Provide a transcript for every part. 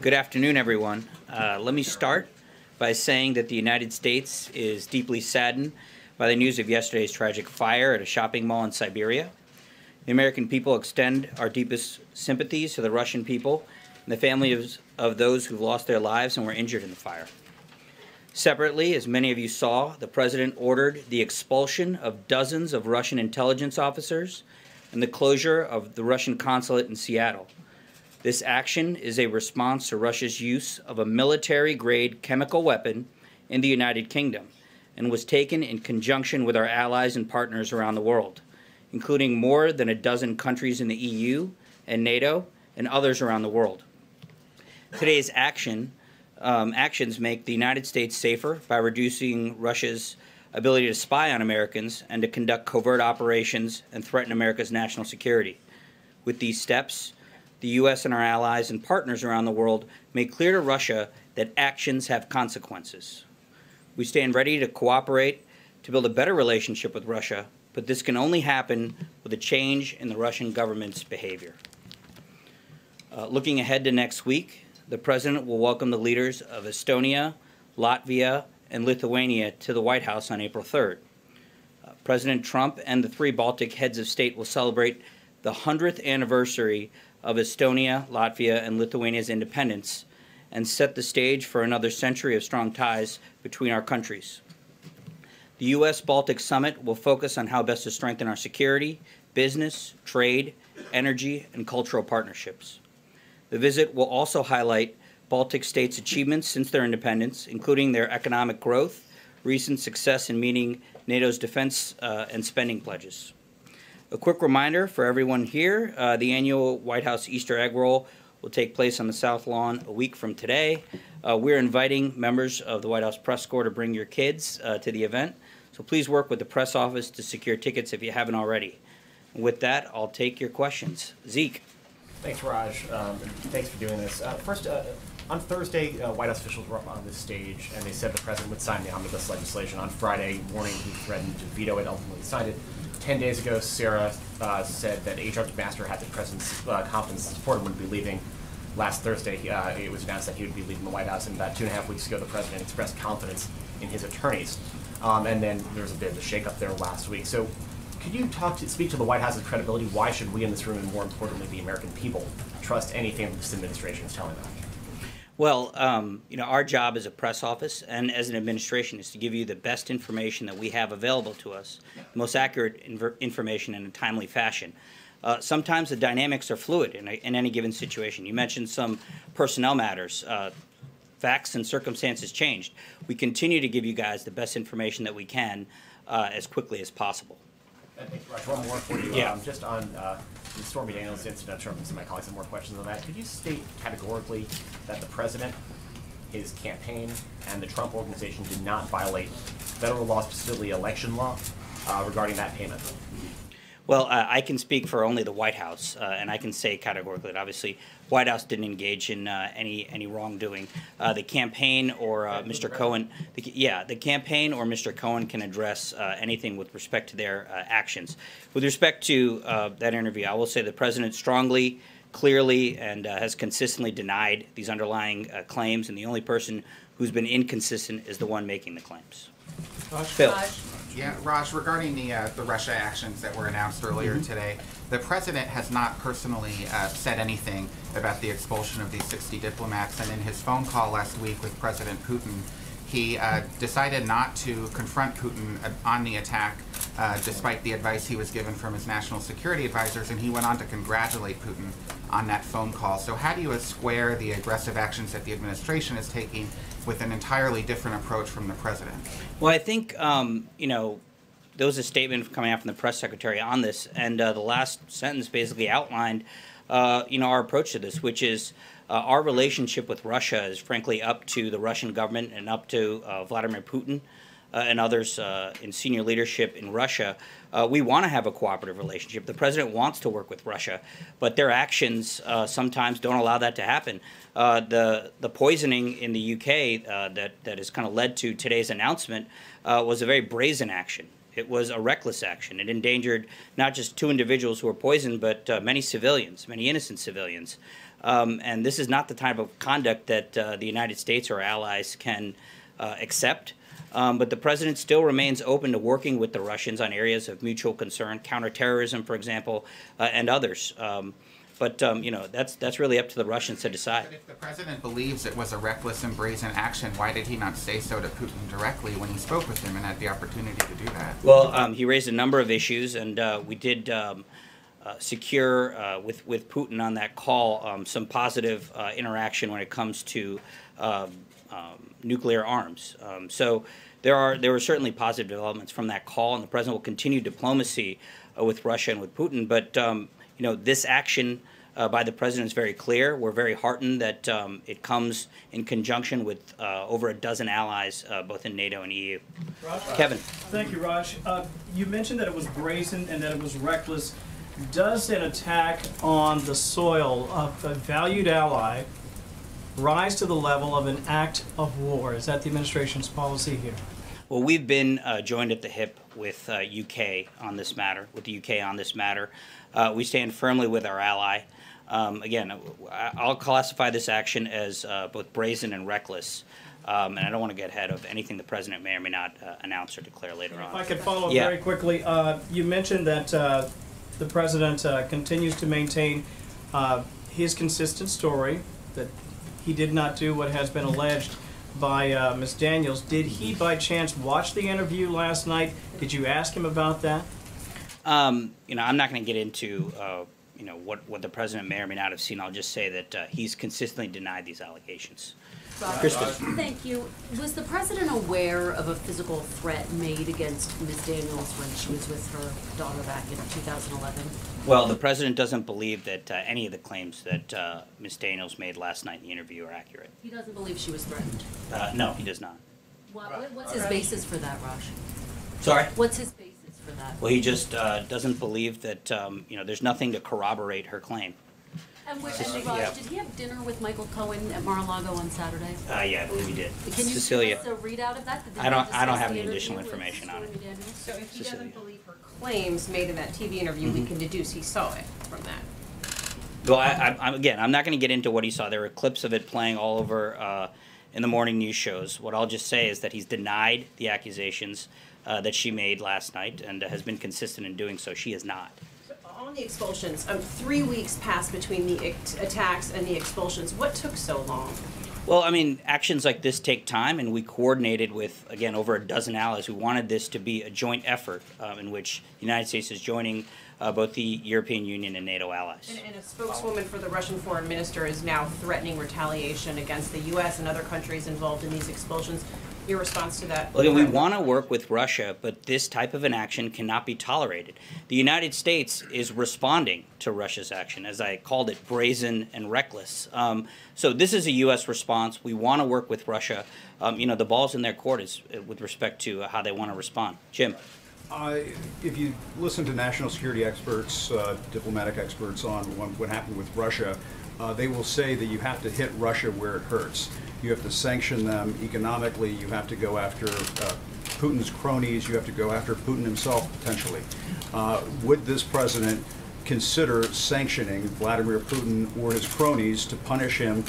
Good afternoon, everyone. Let me start by saying that the United States is deeply saddened by the news of yesterday's tragic fire at a shopping mall in Siberia. The American people extend our deepest sympathies to the Russian people and the families of those who've lost their lives and were injured in the fire. Separately, as many of you saw, the President ordered the expulsion of dozens of Russian intelligence officers and the closure of the Russian consulate in Seattle. This action is a response to Russia's use of a military-grade chemical weapon in the United Kingdom and was taken in conjunction with our allies and partners around the world, including more than a dozen countries in the EU and NATO and others around the world. Today's actions make the United States safer by reducing Russia's ability to spy on Americans and to conduct covert operations and threaten America's national security. With these steps, the U.S. and our allies and partners around the world make clear to Russia that actions have consequences. We stand ready to cooperate to build a better relationship with Russia, but this can only happen with a change in the Russian government's behavior. Looking ahead to next week, the President will welcome the leaders of Estonia, Latvia, and Lithuania to the White House on April 3rd. President Trump and the three Baltic heads of state will celebrate the 100th anniversary of Estonia, Latvia, and Lithuania's independence and set the stage for another century of strong ties between our countries. The U.S.-Baltic Summit will focus on how best to strengthen our security, business, trade, energy, and cultural partnerships. The visit will also highlight Baltic states' achievements since their independence, including their economic growth, recent success in meeting NATO's defense and spending pledges. A quick reminder for everyone here, the annual White House Easter egg roll will take place on the South Lawn a week from today. We're inviting members of the White House press corps to bring your kids to the event, so please work with the press office to secure tickets if you haven't already. And with that, I'll take your questions. Zeke. Thanks, Raj. Thanks for doing this. First, on Thursday, White House officials were up on this stage, and they said the president would sign the omnibus legislation. On Friday morning, he threatened to veto it, ultimately signed it. 10 days ago, Sarah said that HR McMaster had the president's confidence and support and would be leaving. Last Thursday, it was announced that he would be leaving the White House, and about 2.5 weeks ago, the president expressed confidence in his attorneys. And then there was a bit of a shakeup there last week. So could you speak to the White House's credibility? Why should we in this room, and more importantly, the American people, trust anything this administration is telling them? Well, our job as a press office and as an administration is to give you the best information that we have available to us, the most accurate information in a timely fashion. Sometimes the dynamics are fluid in any given situation. You mentioned some personnel matters. Facts and circumstances changed. We continue to give you guys the best information that we can as quickly as possible. Thanks, Raj. One more for you. Yeah. Just on the Stormy Daniels incident, I'm sure some of my colleagues have more questions on that. Could you state categorically that the president, his campaign, and the Trump organization did not violate federal law, specifically election law, regarding that payment? Well, I can speak for only the White House, and I can say categorically that obviously White House didn't engage in any wrongdoing. The campaign or Mr. Cohen, the campaign or Mr. Cohen can address anything with respect to their actions. With respect to that interview, I will say the president strongly, clearly, and has consistently denied these underlying claims, and the only person who's been inconsistent is the one making the claims. Phil. Yeah, Raj, regarding the Russia actions that were announced earlier today, the president has not personally said anything about the expulsion of these 60 diplomats, and in his phone call last week with President Putin, he decided not to confront Putin on the attack, despite the advice he was given from his national security advisors, and he went on to congratulate Putin on that phone call. So how do you square the aggressive actions that the administration is taking with an entirely different approach from the president? Well, I think, there was a statement coming out from the press secretary on this, and the last sentence basically outlined, our approach to this, which is our relationship with Russia is frankly up to the Russian government and up to Vladimir Putin and others in senior leadership in Russia. We want to have a cooperative relationship. The president wants to work with Russia, but their actions sometimes don't allow that to happen. The poisoning in the UK that has kind of led to today's announcement was a very brazen action. It was a reckless action. It endangered not just 2 individuals who were poisoned, but many civilians, many innocent civilians. And this is not the type of conduct that the United States or allies can accept. But the president still remains open to working with the Russians on areas of mutual concern, counterterrorism, for example, and others. But you know, that's really up to the Russians to decide. But if the president believes it was a reckless and brazen action, why did he not say so to Putin directly when he spoke with him and had the opportunity to do that? Well, he raised a number of issues, and we did secure with Putin on that call some positive interaction when it comes to nuclear arms. So there were certainly positive developments from that call, and the president will continue diplomacy with Russia and with Putin. But you know, this action by the president is very clear. We're very heartened that it comes in conjunction with over a dozen allies, both in NATO and EU. Raj? Kevin. Thank you, Raj. You mentioned that it was brazen and that it was reckless. Does an attack on the soil of a valued ally rise to the level of an act of war? Is that the administration's policy here? Well, we've been joined at the hip with UK on this matter, we stand firmly with our ally. Again, I'll classify this action as both brazen and reckless, and I don't want to get ahead of anything the president may or may not announce or declare later on. If I could follow up very quickly, you mentioned that the president continues to maintain his consistent story, that he did not do what has been alleged by Ms. Daniels. Did he by chance watch the interview last night? Did you ask him about that? You know, I'm not going to get into you know, what the president may or may not have seen. I'll just say that he's consistently denied these allegations. Kristen. Thank you. Was the president aware of a physical threat made against Ms. Daniels when she was with her daughter back in 2011? Well, the president doesn't believe that any of the claims that Ms. Daniels made last night in the interview are accurate. He doesn't believe she was threatened? No, he does not. What's his basis for that, Raj? Sorry? What's his basis for that? Well, he just doesn't believe that, you know, there's nothing to corroborate her claim. And Raj, did he have dinner with Michael Cohen at Mar-a-Lago on Saturday? Yeah, I believe he did. Can you Cecilia. give us a readout of that? I don't have any additional information on it. So if he Cecilia. doesn't believe her claims made in that TV interview, we can deduce he saw it from that. Well, I'm not going to get into what he saw. There were clips of it playing all over in the morning news shows. What I'll just say is that he's denied the accusations that she made last night and has been consistent in doing so. She has not. On the expulsions, 3 weeks passed between the attacks and the expulsions. What took so long? Well, I mean, actions like this take time, and we coordinated with, again, over a dozen allies. We wanted this to be a joint effort in which the United States is joining both the European Union and NATO allies. And a spokeswoman for the Russian foreign minister is now threatening retaliation against the U.S. and other countries involved in these expulsions. Your response to that? Well, again, we want to work with Russia, but this type of an action cannot be tolerated. The United States is responding to Russia's action, as I called it, brazen and reckless. So this is a U.S. response. We want to work with Russia. You know, the ball's in their court is, with respect to how they want to respond. Jim. If you listen to national security experts, diplomatic experts on what happened with Russia, they will say that you have to hit Russia where it hurts. You have to sanction them economically. You have to go after Putin's cronies. You have to go after Putin himself, potentially. Would this president consider sanctioning Vladimir Putin or his cronies to punish him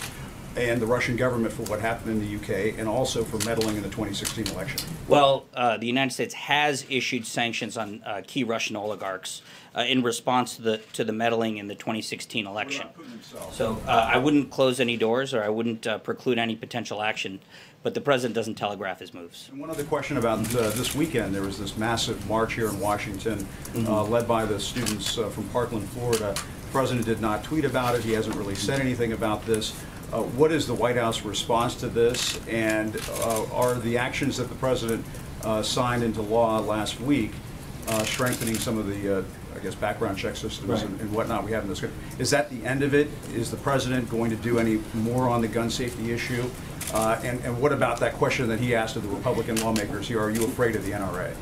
and the Russian government for what happened in the UK and also for meddling in the 2016 election? Well, the United States has issued sanctions on key Russian oligarchs in response to the meddling in the 2016 election. So I wouldn't close any doors, or I wouldn't preclude any potential action, but the president doesn't telegraph his moves. And one other question about this weekend. There was this massive march here in Washington led by the students from Parkland, Florida. The president did not tweet about it. He hasn't really said anything about this. What is the White House response to this, and are the actions that the president signed into law last week strengthening some of the, I guess, background check systems and whatnot we have in this country? Is that the end of it? Is the president going to do any more on the gun safety issue? And what about that question that he asked of the Republican lawmakers here? Are you afraid of the NRA?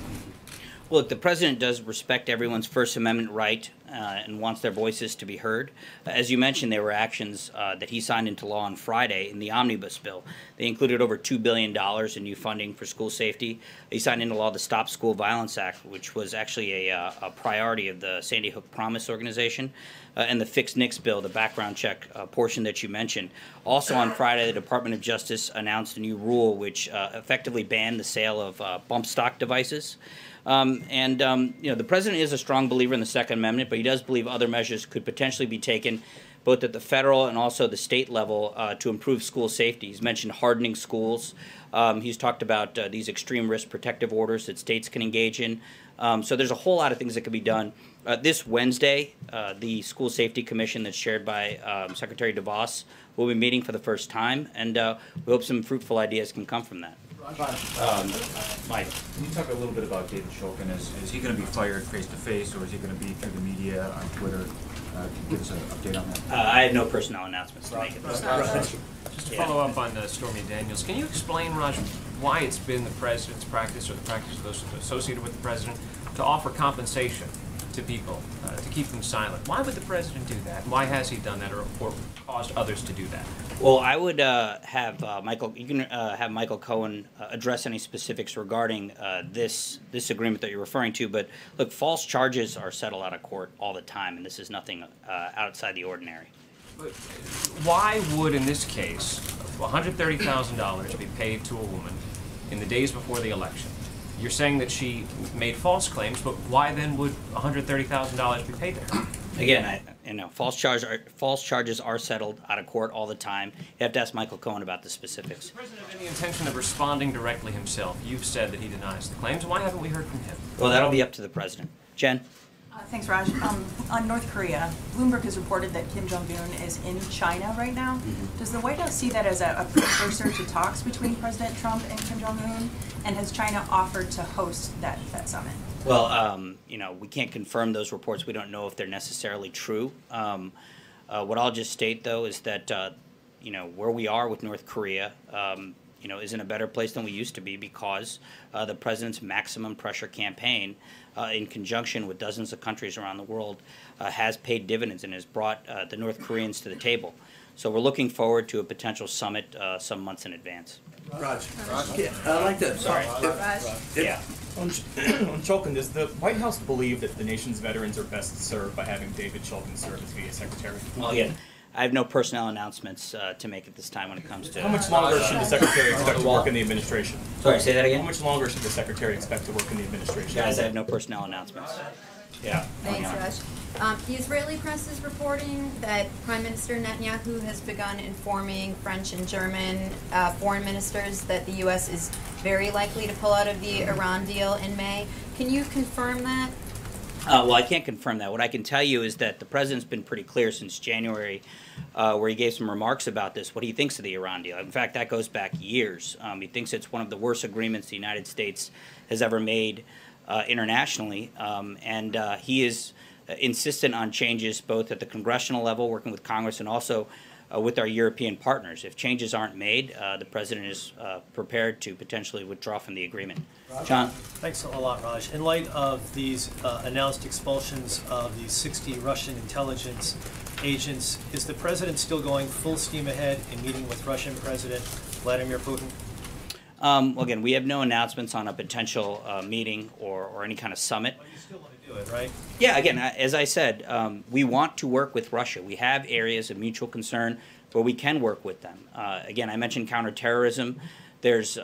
Look, the president does respect everyone's First Amendment right and wants their voices to be heard. As you mentioned, there were actions that he signed into law on Friday in the omnibus bill. They included over $2 billion in new funding for school safety. He signed into law the Stop School Violence Act, which was actually a priority of the Sandy Hook Promise organization, and the Fix NICS bill, the background check portion that you mentioned. Also on Friday, the Department of Justice announced a new rule which effectively banned the sale of bump stock devices. The president is a strong believer in the Second Amendment, but he does believe other measures could potentially be taken both at the federal and also the state level to improve school safety. He's mentioned hardening schools. He's talked about these extreme risk protective orders that states can engage in. So there's a whole lot of things that could be done. This Wednesday, the School Safety Commission that's chaired by Secretary DeVos will be meeting for the first time, and we hope some fruitful ideas can come from that. Mike, can you talk a little bit about David Shulkin? Is he going to be fired face-to-face, or is he going to be through the media on Twitter? Give us an update on that. I have no personnel announcements to make at this time. Just to follow up on Stormy Daniels, can you explain, Raj, why it's been the president's practice or the practice of those associated with the president to offer compensation to people, to keep them silent? Why would the president do that? Why has he done that or caused others to do that? Well, I would have Michael. You can have Michael Cohen address any specifics regarding this agreement that you're referring to. But look, false charges are settled out of court all the time, and this is nothing outside the ordinary. But why would, in this case, $130,000 be paid to a woman in the days before the election? You're saying that she made false claims, but why then would $130,000 be paid to her? Again, false charges are settled out of court all the time. You have to ask Michael Cohen about the specifics. Does the president have any intention of responding directly himself? You've said that he denies the claims. Why haven't we heard from him? Well, that'll be up to the president. Jen? Thanks, Raj. On North Korea, Bloomberg has reported that Kim Jong-un is in China right now. Does the White House see that as a precursor to talks between President Trump and Kim Jong-un? And has China offered to host that summit? Well, we can't confirm those reports. We don't know if they're necessarily true. What I'll just state, though, is that, where we are with North Korea, is in a better place than we used to be because the president's maximum pressure campaign, in conjunction with dozens of countries around the world, has paid dividends and has brought the North Koreans to the table. So we're looking forward to a potential summit some months in advance. Raj. Yeah, I'd like to. Sorry. Yeah. On Shulkin, does the White House believe that the nation's veterans are best served by having David Shulkin serve as VA Secretary? Well, again, I have no personnel announcements to make at this time when it comes to... How much longer should the Secretary expect to work in the administration? Sorry, say that again? How much longer should the Secretary expect to work in the administration? Guys, I have no personnel announcents. Yeah. Thanks, Raj. The Israeli press is reporting that Prime Minister Netanyahu has begun informing French and German foreign ministers that the U.S. is very likely to pull out of the Iran deal in May. Can you confirm that? Well, I can't confirm that. What I can tell you is that the president's been pretty clear since January, where he gave some remarks about this, what he thinks of the Iran deal. In fact, that goes back years. He thinks it's one of the worst agreements the United States has ever made internationally, and he is insistent on changes both at the congressional level, working with Congress, and also with our European partners. If changes aren't made, the president is prepared to potentially withdraw from the agreement. John? Thanks a lot, Raj. In light of these announced expulsions of these 60 Russian intelligence agents, is the president still going full steam ahead in meeting with Russian President Vladimir Putin? Well, again, we have no announcements on a potential meeting or any kind of summit. But you still want to do it, right? Yeah, again, as I said, we want to work with Russia. We have areas of mutual concern where we can work with them. Again, I mentioned counterterrorism. There's,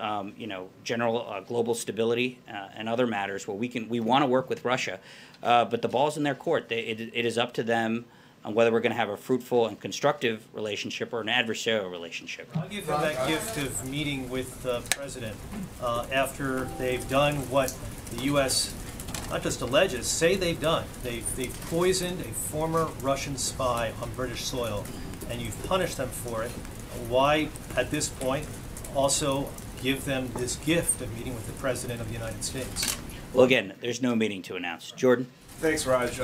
general global stability and other matters where we want to work with Russia. But the ball's in their court. It is up to them on whether we're going to have a fruitful and constructive relationship or an adversarial relationship. I'll give them that gift of meeting with the president after they've done what the U.S. not just alleges, say they've done. They've poisoned a former Russian spy on British soil, and you've punished them for it. Why, at this point, also give them this gift of meeting with the President of the United States? Well, again, there's no meeting to announce. Jordan? Thanks, Raj.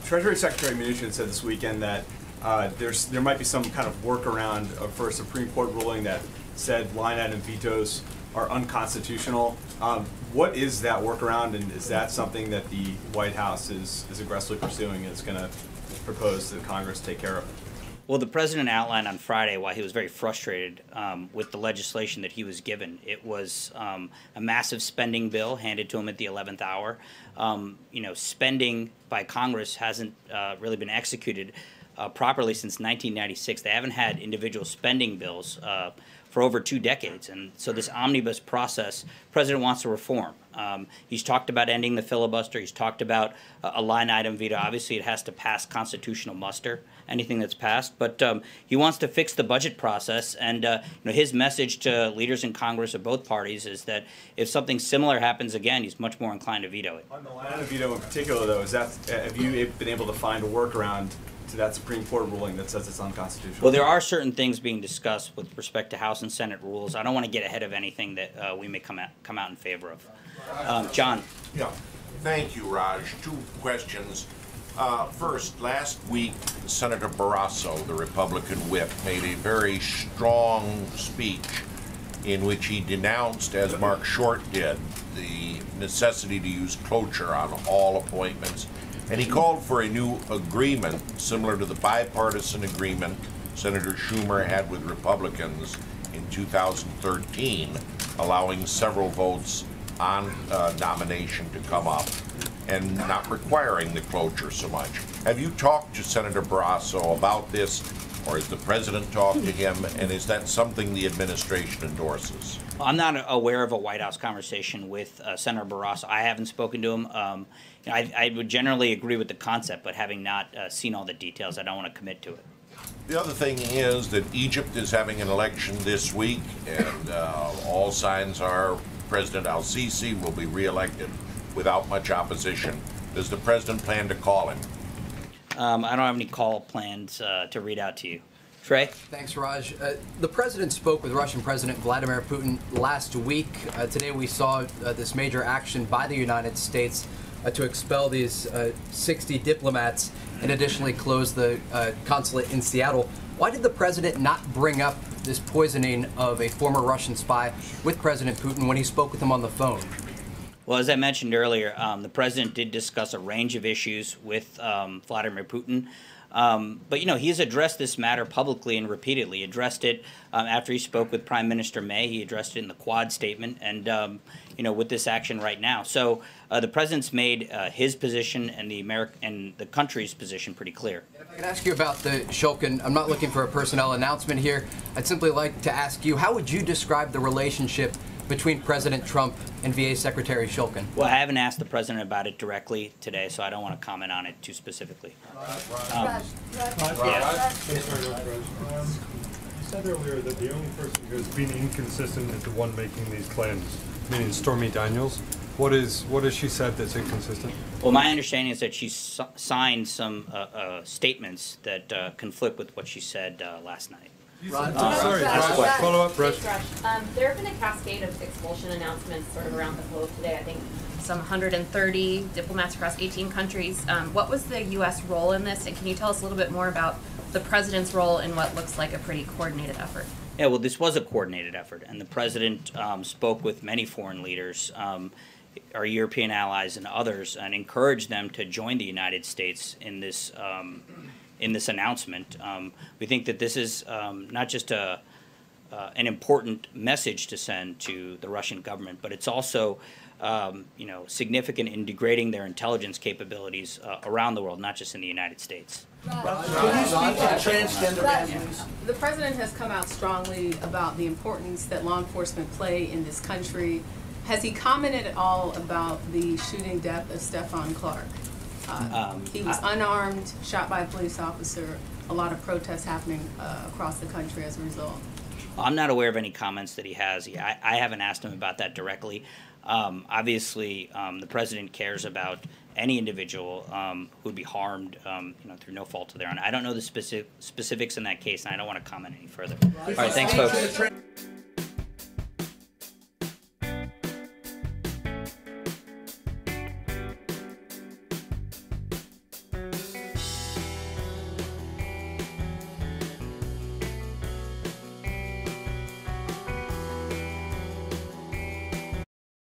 Treasury Secretary Mnuchin said this weekend that there might be some kind of workaround for a Supreme Court ruling that said line item vetoes are unconstitutional. What is that workaround, and is that something that the White House is aggressively pursuing and is going to propose that Congress take care of? Well, the president outlined on Friday why he was very frustrated with the legislation that he was given. It was a massive spending bill handed to him at the 11th hour. Spending by Congress hasn't really been executed properly since 1996. They haven't had individual spending bills for over 2 decades. And so this omnibus process, President wants to reform. He's talked about ending the filibuster. He's talked about a line item veto. Obviously, it has to pass constitutional muster, anything that's passed. But he wants to fix the budget process. And his message to leaders in Congress of both parties is that if something similar happens again, he's much more inclined to veto it. On the line item veto in particular, though, have you been able to find a workaround to that Supreme Court ruling that says it's unconstitutional? Well, there are certain things being discussed with respect to House and Senate rules. I don't want to get ahead of anything that we may come out in favor of. John. Yeah. Thank you, Raj. 2 questions. First, last week, Senator Barrasso, the Republican whip, made a very strong speech in which he denounced, as Mark Short did, the necessity to use cloture on all appointments. And he called for a new agreement similar to the bipartisan agreement Senator Schumer had with Republicans in 2013, allowing several votes on nomination to come up and not requiring the cloture so much. Have you talked to Senator Barrasso about this, or has the president talked to him, and is that something the administration endorses? I'm not aware of a White House conversation with Senator Barrasso. I haven't spoken to him. I would generally agree with the concept, but having not seen all the details, I don't want to commit to it. The other thing is that Egypt is having an election this week, and all signs are President al-Sisi will be reelected without much opposition. Does the president plan to call him? I don't have any call plans to read out to you. Trey? Thanks, Raj. The president spoke with Russian President Vladimir Putin last week. Today we saw this major action by the United States to expel these 60 diplomats and additionally close the consulate in Seattle. Why did the president not bring up this poisoning of a former Russian spy with President Putin when he spoke with him on the phone? Well, as I mentioned earlier, the president did discuss a range of issues with Vladimir Putin. But, he's addressed this matter publicly and repeatedly. He addressed it after he spoke with Prime Minister May. He addressed it in the Quad statement and, with this action right now. So the president's made his position and the country's position pretty clear. If I could ask you about the Shulkin, I'm not looking for a personnel announcement here. I'd simply like to ask you, how would you describe the relationship between President Trump and VA Secretary Shulkin? Well, I haven't asked the president about it directly today, so I don't want to comment on it too specifically. You said earlier that the only person who has been inconsistent is the one making these claims, meaning Stormy Daniels. What has she said that's inconsistent? Well, my understanding is that she signed some statements that conflict with what she said last night. Sorry, follow up, Raj. There have been a cascade of expulsion announcements sort of around the globe today. I think some 130 diplomats across 18 countries. What was the U.S. role in this, and can you tell us a little bit more about the president's role in what looks like a pretty coordinated effort? Yeah, well, this was a coordinated effort, and the president spoke with many foreign leaders, our European allies and others, and encouraged them to join the United States in this announcement. We think that this is not just an important message to send to the Russian government, but it's also significant in degrading their intelligence capabilities around the world, not just in the United States. The president has come out strongly about the importance that law enforcement play in this country. Has he commented at all about the shooting death of Stephon Clark? He was unarmed, shot by a police officer. A lot of protests happening across the country as a result. I'm not aware of any comments that he has. I haven't asked him about that directly. Obviously, the president cares about any individual who would be harmed, through no fault of their own. I don't know the specifics in that case, and I don't want to comment any further. All right, thanks, folks.